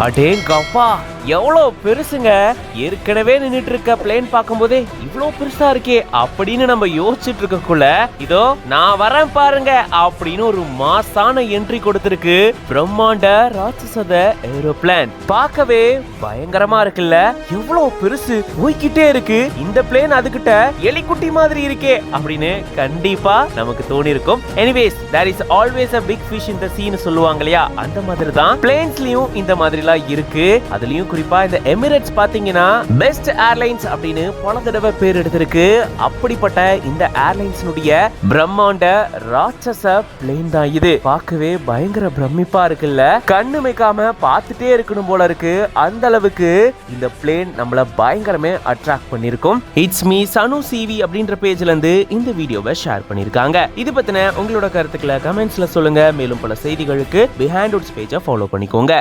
அடேங்கப்பா, எவ்வளோ பெருசுங்க. ஏற்கனவே நின்னுட்டு இருக்க பிளேன் பார்க்கும்போதே இவ்வளோ பெருசா இருக்கே அப்படின்னு நம்ம யோசிச்சுட்டு இருக்கக்குள்ள இதோ நான் வரேன் பாருங்க அப்படின்னு ஒரு மாசான என்ட்ரி கொடுத்திருக்கு பிரம்மாண்ட ராட்சசத ஏரோப்ளேன். பார்க்கவே பயங்கரமா இருக்குல்ல, எவ்வளோ பெருசு, போய்கிட்டே இருக்கு. இந்த பிளேன் அதுகிட்ட எலிக்குட்டி மாதிரி இருக்கே அப்படின்னு கண்டிப்பா நமக்கு தோணி இருக்கும். Anyways, there is always a big fish in the sea ன்னு சொல்லுவாங்க இல்லையா, அந்த மாதிரி தான் பிளேன்ஸ்லயும் இந்த மாதிரிலாம் இருக்கு. அதுலயும் குறிப்பா இந்த எமிரேட்ஸ் பாத்தீங்கன்னா பெஸ்ட் ஏர்லைன்ஸ் அப்படின்னு பல தடவை பேர் எடுத்திருக்கு. அப்படிப்பட்ட இந்த ஏர்லைன்ஸ்னுடைய பிரம்மாண்ட ராட்சச பிளேன் தான் இது. பார்க்கவே பயங்கர பிரமிப்பா இருக்குல்ல, கண்ணு வைக்காம பார்த்துட்டே இருக்கணும் போல இருக்கு. அந்த அளவுக்கு இந்த பிளேன் நம்மள பயங்கரமே attract பண்ணிருக்கும். It's me Sanu CV அப்படின்ற பேஜ்ல இருந்து இந்த வீடியோவை ஷேர் பண்ணிருக்காங்க. இது பத்தின உங்களோட கருத்துக்களை கமெண்ட்ஸ்ல சொல்லுங்க. மேலும் பல செய்திகளுக்கு பிஹைண்ட் வுட்ஸ் பேஜை ஃபாலோ பண்ணிக்கோங்க.